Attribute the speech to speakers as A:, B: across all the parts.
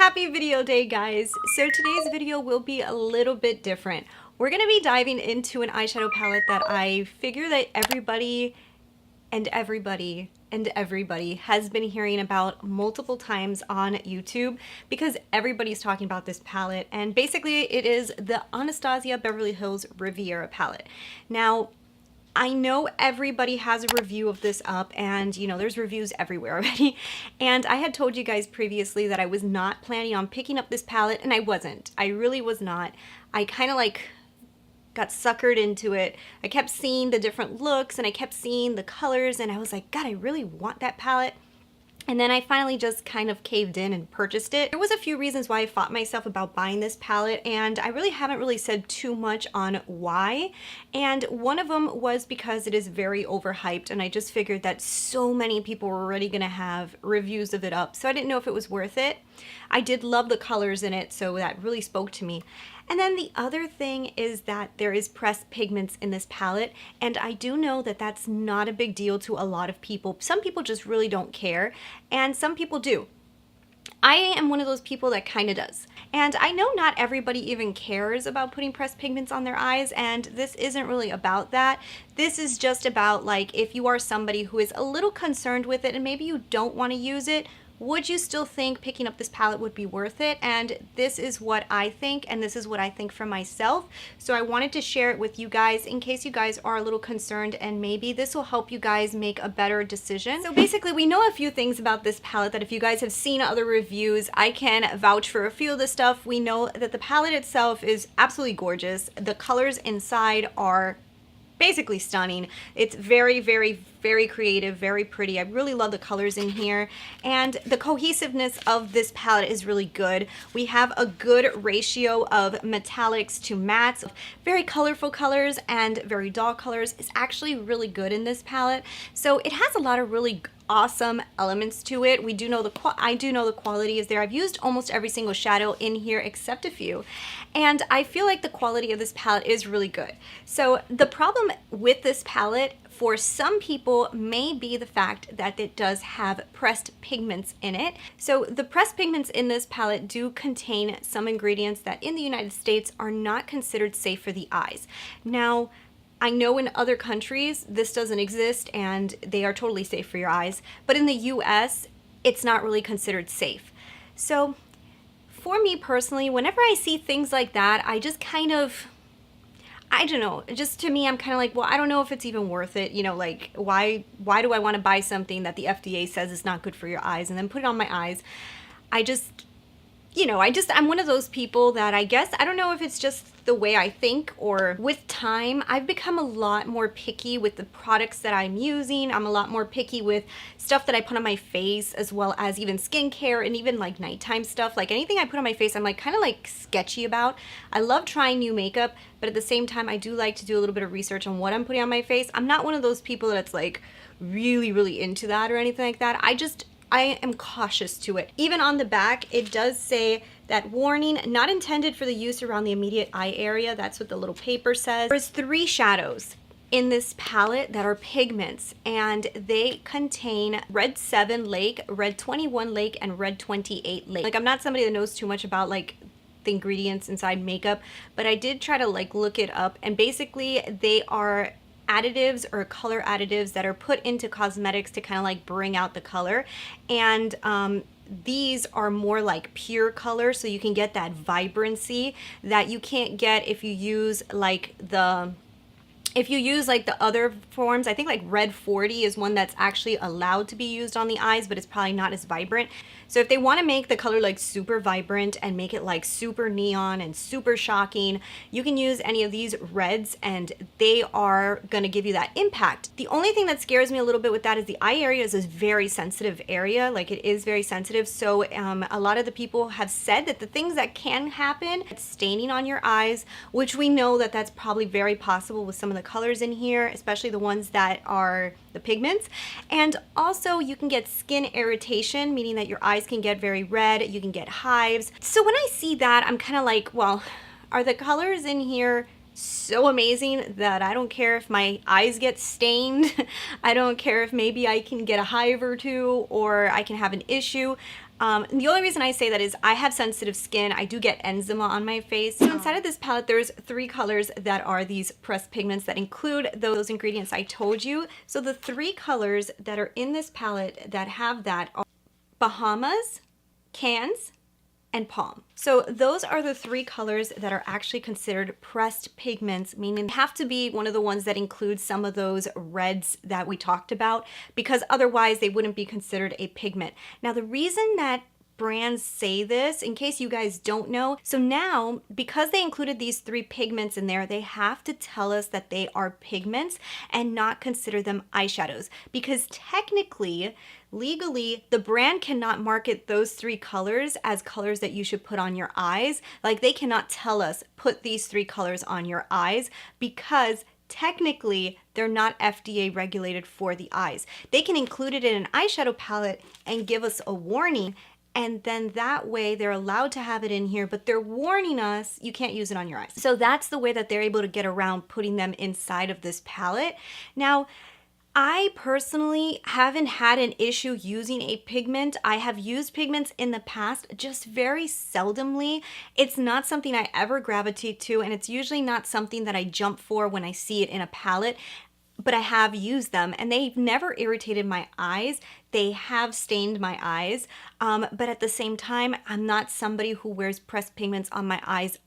A: Happy video day, guys. So today's video will be a little bit different. We're going to be diving into an eyeshadow palette that I figure that everybody has been hearing about multiple times on YouTube because everybody's talking about this palette, and basically it is the Anastasia Beverly Hills Riviera palette. Now, I know everybody has a review of this up, and you know, there's reviews everywhere already. And I had told you guys previously that I was not planning on picking up this palette, and I wasn't. I really was not. I kind of like got suckered into it. I kept seeing the different looks and I kept seeing the colors, and I was like, God, I really want that palette. And then I finally just kind of caved in and purchased it. There was a few reasons why I fought myself about buying this palette, and I really haven't really said too much on why. And one of them was because it is very overhyped, and I just figured that so many people were already gonna have reviews of it up, so I didn't know if it was worth it. I did love the colors in it, so that really spoke to me. And then the other thing is that there is pressed pigments in this palette, and I do know that that's not a big deal to a lot of people. Some people just really don't care, and some people do. I am one of those people that kind of does. And I know not everybody even cares about putting pressed pigments on their eyes, and this isn't really about that. This is just about, like, if you are somebody who is a little concerned with it and maybe you don't want to use it, would you still think picking up this palette would be worth it? And this is what I think, and this is what I think for myself. So I wanted to share it with you guys in case you guys are a little concerned, and maybe this will help you guys make a better decision. So basically, we know a few things about this palette that if you guys have seen other reviews, I can vouch for a few of the stuff. We know that the palette itself is absolutely gorgeous. The colors inside are basically stunning. It's very, very, very creative, very pretty. I really love the colors in here, and the cohesiveness of this palette is really good. We have a good ratio of metallics to mattes. Very colorful colors and very dull colors is actually really good in this palette. So it has a lot of really awesome elements to it. We do know I do know the quality is there. I've used almost every single shadow in here except a few, and I feel like the quality of this palette is really good. So the problem with this palette for some people may be the fact that it does have pressed pigments in it. So the pressed pigments in this palette do contain some ingredients that in the United States are not considered safe for the eyes. Now, I know in other countries this doesn't exist and they are totally safe for your eyes, but in the US, it's not really considered safe. So for me personally, whenever I see things like that, I just kind of, I don't know, just to me, I'm kind of like, well, I don't know if it's even worth it. You know, like, why do I want to buy something that the FDA says is not good for your eyes and then put it on my eyes? I just, you know, I'm one of those people that I guess, I don't know if it's just the way I think, or with time, I've become a lot more picky with the products that I'm using. I'm a lot more picky with stuff that I put on my face, as well as even skincare and even like nighttime stuff. Like anything I put on my face, I'm like kind of like sketchy about. I love trying new makeup, but at the same time, I do like to do a little bit of research on what I'm putting on my face. I'm not one of those people that's like really, really into that or anything like that. I am cautious to it. Even on the back, it does say that warning, not intended for the use around the immediate eye area. That's what the little paper says. There's 3 shadows in this palette that are pigments, and they contain Red 7 Lake, Red 21 Lake, and Red 28 Lake. Like, I'm not somebody that knows too much about like the ingredients inside makeup, but I did try to like look it up, and basically they are additives or color additives that are put into cosmetics to kind of like bring out the color, and these are more like pure color, so you can get that vibrancy that you can't get if you use like the other forms. I think like Red 40 is one that's actually allowed to be used on the eyes, but it's probably not as vibrant. So if they want to make the color like super vibrant and make it like super neon and super shocking, you can use any of these reds and they are going to give you that impact. The only thing that scares me a little bit with that is the eye area is a very sensitive area. Like, it is very sensitive. So a lot of the people have said that the things that can happen, staining on your eyes, which we know that that's probably very possible with some of the colors in here, especially the ones that are the pigments. And also you can get skin irritation, meaning that your eyes can get very red, you can get hives. So when I see that, I'm kind of like, well, are the colors in here so amazing that I don't care if my eyes get stained? I don't care if maybe I can get a hive or two, or I can have an issue. And the only reason I say that is I have sensitive skin. I do get eczema on my face. So inside of this palette, there's 3 colors that are these pressed pigments that include those ingredients I told you. So the 3 colors that are in this palette that have that are Bahamas, Cannes, and Palm. So those are the 3 colors that are actually considered pressed pigments, meaning they have to be one of the ones that include some of those reds that we talked about, because otherwise they wouldn't be considered a pigment. Now the reason that brands say this, in case you guys don't know, so now because they included these 3 pigments in there, they have to tell us that they are pigments and not consider them eyeshadows, because technically, legally, the brand cannot market those 3 colors as colors that you should put on your eyes. Like, they cannot tell us put these 3 colors on your eyes, because technically they're not FDA regulated for the eyes. They can include it in an eyeshadow palette and give us a warning, and then that way they're allowed to have it in here, but they're warning us you can't use it on your eyes. So that's the way that they're able to get around putting them inside of this palette. Now, I personally haven't had an issue using a pigment. I have used pigments in the past, just very seldomly. It's not something I ever gravitate to, and it's usually not something that I jump for when I see it in a palette. But I have used them and they've never irritated my eyes. They have stained my eyes, but at the same time, I'm not somebody who wears pressed pigments on my eyes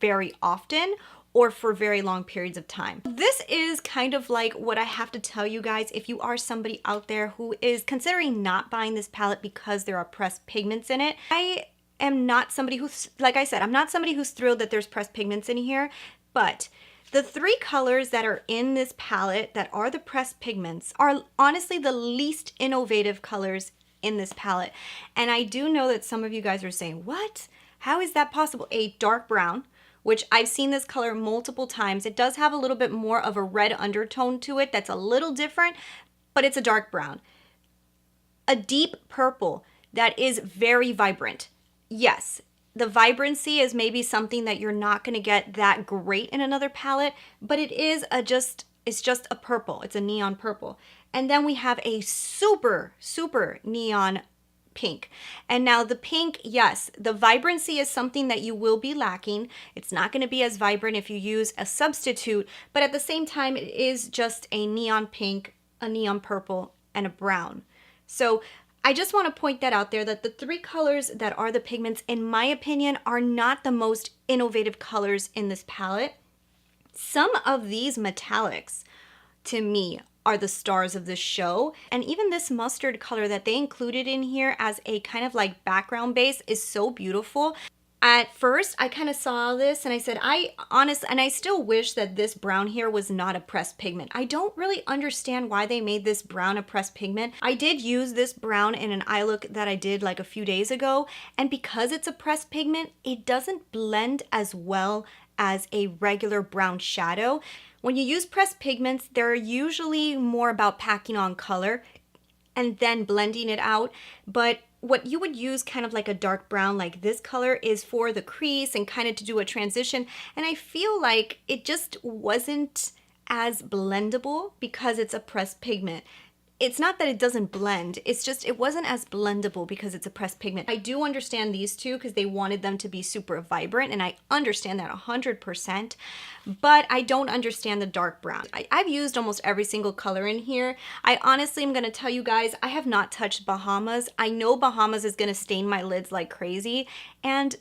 A: very often or for very long periods of time. This is kind of like what I have to tell you guys if you are somebody out there who is considering not buying this palette because there are pressed pigments in it. I am not somebody who's, like I said, I'm not somebody who's thrilled that there's pressed pigments in here, but the 3 colors that are in this palette that are the pressed pigments are honestly the least innovative colors in this palette. And I do know that some of you guys are saying, what? How is that possible? A dark brown, which I've seen this color multiple times. It does have a little bit more of a red undertone to it that's a little different, but it's a dark brown. A deep purple that is very vibrant. Yes. The vibrancy is maybe something that you're not going to get that great in another palette, but it is it's just a purple. It's a neon purple. And then we have a super, super neon pink. And now the pink, yes, the vibrancy is something that you will be lacking. It's not going to be as vibrant if you use a substitute, but at the same time, it is just a neon pink, a neon purple, and a brown. So I just want to point that out there, that the 3 colors that are the pigments, in my opinion, are not the most innovative colors in this palette. Some of these metallics, to me, are the stars of this show. And even this mustard color that they included in here as a kind of like background base is so beautiful. At first, I kind of saw this and I said, I still wish that this brown here was not a pressed pigment. I don't really understand why they made this brown a pressed pigment. I did use this brown in an eye look that I did like a few days ago, and because it's a pressed pigment, it doesn't blend as well as a regular brown shadow. When you use pressed pigments, they're usually more about packing on color and then blending it out, but what you would use kind of like a dark brown like this color is for the crease and kind of to do a transition, and I feel like it just wasn't as blendable because it's a pressed pigment. It's not that it doesn't blend, it's just it wasn't as blendable because it's a pressed pigment. I do understand these two because they wanted them to be super vibrant, and I understand that 100%, but I don't understand the dark brown. I've used almost every single color in here. I honestly am going to tell you guys, I have not touched Bahamas. I know Bahamas is going to stain my lids like crazy, and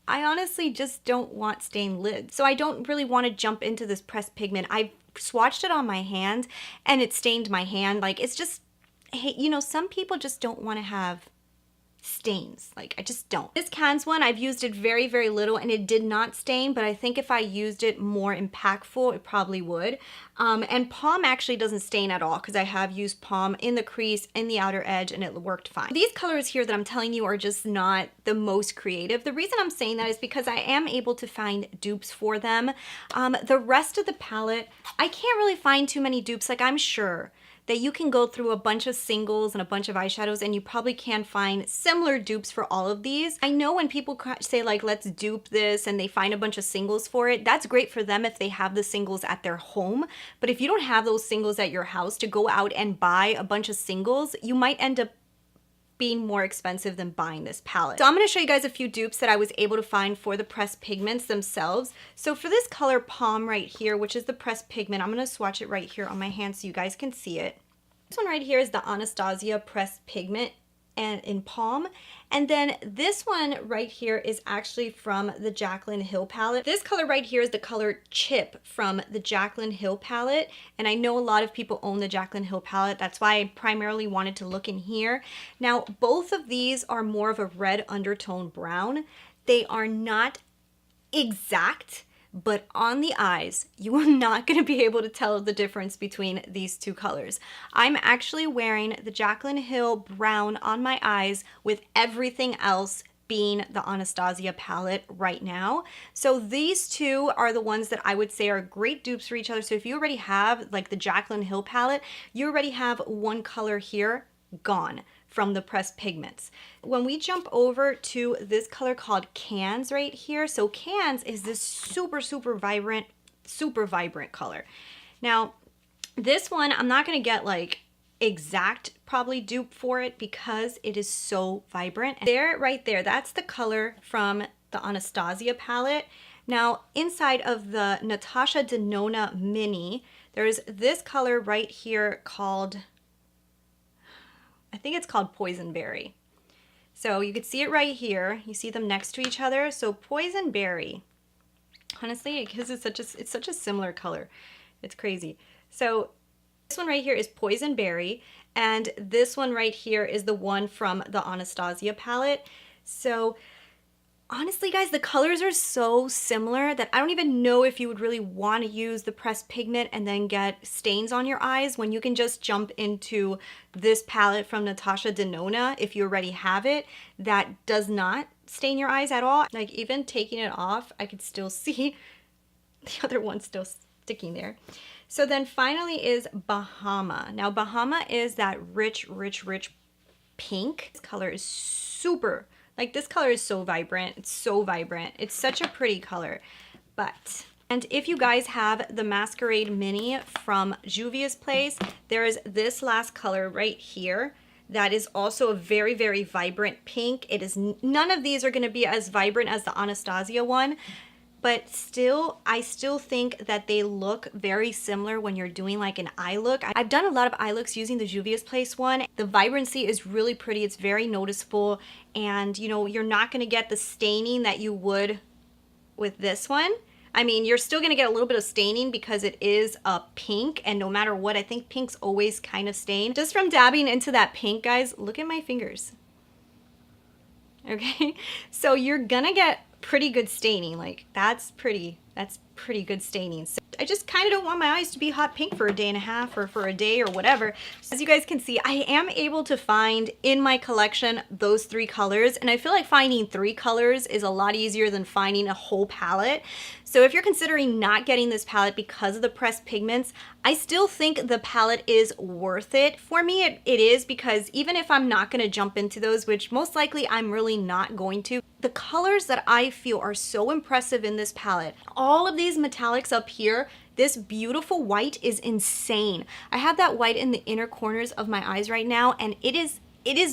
A: I honestly just don't want stained lids. So I don't really want to jump into this pressed pigment. I've swatched it on my hand and it stained my hand. Like, it's just, hey, you know, some people just don't want to have stains. Like, I just don't. This Cannes one, I've used it very, very little and it did not stain, but I think if I used it more impactful, it probably would. And Palm actually doesn't stain at all because I have used Palm in the crease, in the outer edge, and it worked fine. These colors here that I'm telling you are just not the most creative. The reason I'm saying that is because I am able to find dupes for them. The rest of the palette, I can't really find too many dupes. Like, I'm sure that you can go through a bunch of singles and a bunch of eyeshadows and you probably can find similar dupes for all of these. I know when people say like, let's dupe this, and they find a bunch of singles for it, that's great for them if they have the singles at their home. But if you don't have those singles at your house to go out and buy a bunch of singles, you might end up being more expensive than buying this palette. So I'm gonna show you guys a few dupes that I was able to find for the pressed pigments themselves. So for this color Palm right here, which is the pressed pigment, I'm gonna swatch it right here on my hand so you guys can see it. This one right here is the ANASTASIA pressed pigment and in Palm. And then this one right here is actually from the Jaclyn Hill palette. This color right here is the color Chip from the Jaclyn Hill palette. And I know a lot of people own the Jaclyn Hill palette. That's why I primarily wanted to look in here. Now, both of these are more of a red undertone brown. They are not exact, but on the eyes, you are not going to be able to tell the difference between these two colors. I'm actually wearing the Jaclyn Hill brown on my eyes with everything else being the ANASTASIA palette right now. So these two are the ones that I would say are great dupes for each other. So if you already have like the Jaclyn Hill palette, you already have one color here gone from the pressed pigments. When we jump over to this color called Cans right here, so Cans is this super vibrant color. Now, this one, I'm not gonna get like exact probably dupe for it because it is so vibrant. There, right there, that's the color from the ANASTASIA palette. Now, inside of the NATASHA DENONA Mini, there's this color right here called, I think it's called Poison Berry. So you can see it right here. You see them next to each other. So Poison Berry, honestly, because it's such a similar color. It's crazy. So this one right here is Poison Berry, and this one right here is the one from the ANASTASIA palette. So honestly, guys, the colors are so similar that I don't even know if you would really want to use the pressed pigment and then get stains on your eyes when you can just jump into this palette from NATASHA DENONA if you already have it that does not stain your eyes at all. Like even taking it off, I could still see the other one still sticking there. So then finally is Bahama. Now Bahama is that rich pink. This color is super, like this color is so vibrant. It's so vibrant. It's such a pretty color. But, and if you guys have the Masquerade Mini from Juvia's place, there is this last color right here that is also a very vibrant pink. It is, none of these are gonna be as vibrant as the ANASTASIA one, but still, I still think that they look very similar when you're doing like an eye look. I've done a lot of eye looks using the Juvia's Place one. The vibrancy is really pretty. It's very noticeable. And you know, you're not gonna get the staining that you would with this one. I mean, you're still gonna get a little bit of staining because it is a pink, and no matter what, I think pink's always kind of stained. Just from dabbing into that pink, guys, look at my fingers. Okay, so you're gonna get pretty good staining. Like that's pretty good staining. So I just kind of don't want my eyes to be hot pink for a day and a half or for a day or whatever. As you guys can see, I am able to find in my collection those three colors, and I feel like finding three colors is a lot easier than finding a whole palette. So if you're considering not getting this palette because of the pressed pigments, I still think the palette is worth it. For me, it is, because even if I'm not going to jump into those, which most likely I'm really not going to, the colors that I feel are so impressive in this palette, all of these metallics up here, this beautiful white is insane. I have that white in the inner corners of my eyes right now, and it is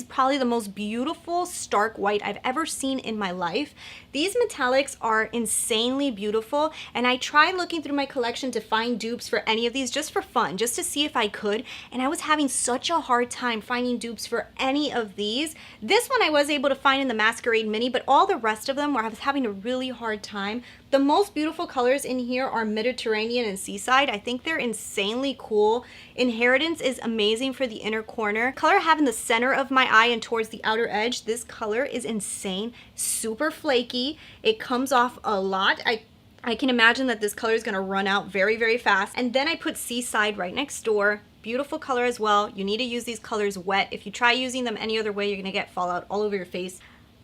A: probably the most beautiful stark white I've ever seen in my life. These metallics are insanely beautiful, and I tried looking through my collection to find dupes for any of these just for fun, just to see if I could, and I was having such a hard time finding dupes for any of these. This one I was able to find in the Masquerade Mini, but all the rest of them where I was having a really hard time. The most beautiful colors in here are Mediterranean and Seaside. I think they're insanely cool. Inheritance is amazing for the inner corner. Color I have in the center of my eye and towards the outer edge, this color is insane, super flaky. It comes off a lot. I can imagine that this color is gonna run out very fast. And then I put Seaside right next door. Beautiful color as well. You need to use these colors wet. If you try using them any other way, you're gonna get fallout all over your face.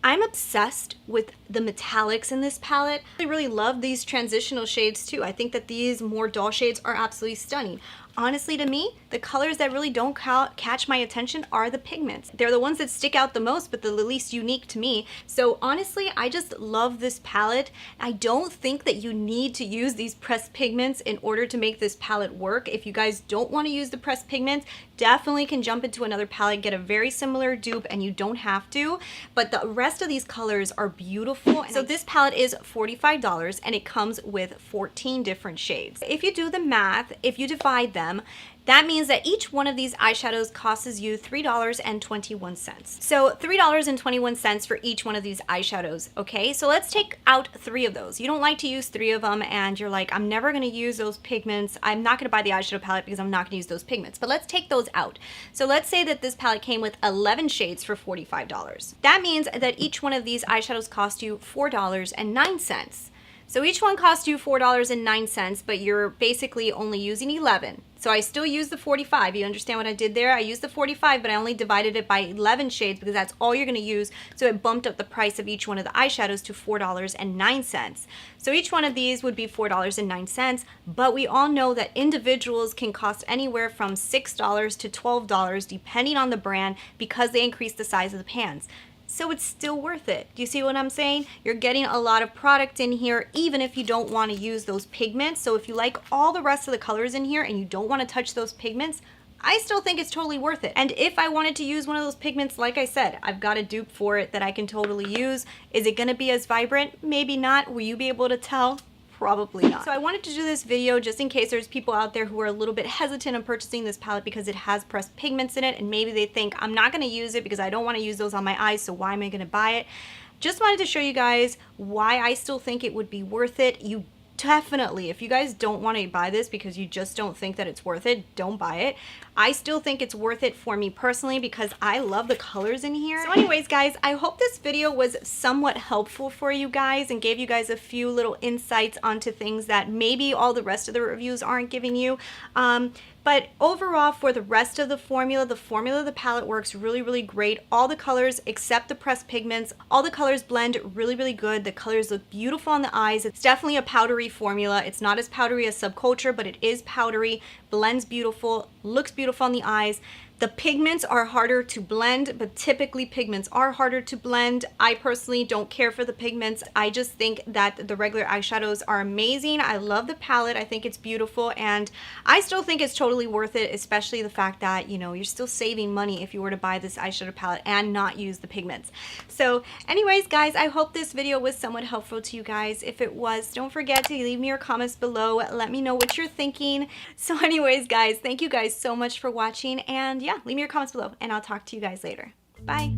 A: I'm obsessed with the metallics in this palette. I really love these transitional shades too. I think that these more dull shades are absolutely stunning. honestly, to me, the colors that really don't catch my attention are the pigments. They're the ones that stick out the most, but the least unique to me. So honestly, I just love this palette. I don't think that you need to use these pressed pigments in order to make this palette work. If you guys don't want to use the pressed pigments, definitely can jump into another palette, get a very similar dupe, and you don't have to. But the rest of these colors are beautiful. So this palette is $45 and it comes with 14 different shades. If you do the math, if you divide them, that means that each one of these eyeshadows costs you $3.21. So $3.21 for each one of these eyeshadows, okay? So let's take out 3 of those. You don't like to use 3 of them and you're like, I'm never gonna use those pigments. I'm not gonna buy the eyeshadow palette because I'm not gonna use those pigments. But let's take those out. So let's say that this palette came with 11 shades for $45. That means that each one of these eyeshadows cost you $4.09. So each one costs you $4.09, but you're basically only using 11. So I still use the 45. You understand what I did there? I used the 45, but I only divided it by 11 shades because that's all you're going to use. So it bumped up the price of each one of the eyeshadows to $4.09. So each one of these would be $4.09, but we all know that individuals can cost anywhere from $6 to $12 depending on the brand because they increase the size of the pans. So it's still worth it. Do you see what I'm saying? You're getting a lot of product in here, even if you don't want to use those pigments. So if you like all the rest of the colors in here and you don't want to touch those pigments, I still think it's totally worth it. And if I wanted to use one of those pigments, like I said, I've got a dupe for it that I can totally use. Is it gonna be as vibrant? Maybe not. Will you be able to tell? Probably not. So I wanted to do this video just in case there's people out there who are a little bit hesitant on purchasing this palette because it has pressed pigments in it and maybe they think I'm not going to use it because I don't want to use those on my eyes, so why am I going to buy it? Just wanted to show you guys why I still think it would be worth it. You definitely, if you guys don't want to buy this because you just don't think that it's worth it, don't buy it. I still think it's worth it for me personally because I love the colors in here. So anyways, guys, I hope this video was somewhat helpful for you guys and gave you guys a few little insights onto things that maybe all the rest of the reviews aren't giving you. But overall, for the rest of the formula of the palette works really, really great. All the colors except the pressed pigments, all the colors blend really, really good. The colors look beautiful on the eyes. It's definitely a powdery formula. It's not as powdery as Subculture, but it is powdery, blends beautiful, looks beautiful on the eyes. The pigments are harder to blend, but typically pigments are harder to blend. I personally don't care for the pigments. I just think that the regular eyeshadows are amazing. I love the palette. I think it's beautiful, and I still think it's totally worth it, especially the fact that, you know, you're still saving money if you were to buy this eyeshadow palette and not use the pigments. So anyways, guys, I hope this video was somewhat helpful to you guys. If it was, don't forget to leave me your comments below. Let me know what you're thinking. So anyways, guys, thank you guys so much for watching, and yeah, leave me your comments below and I'll talk to you guys later. Bye.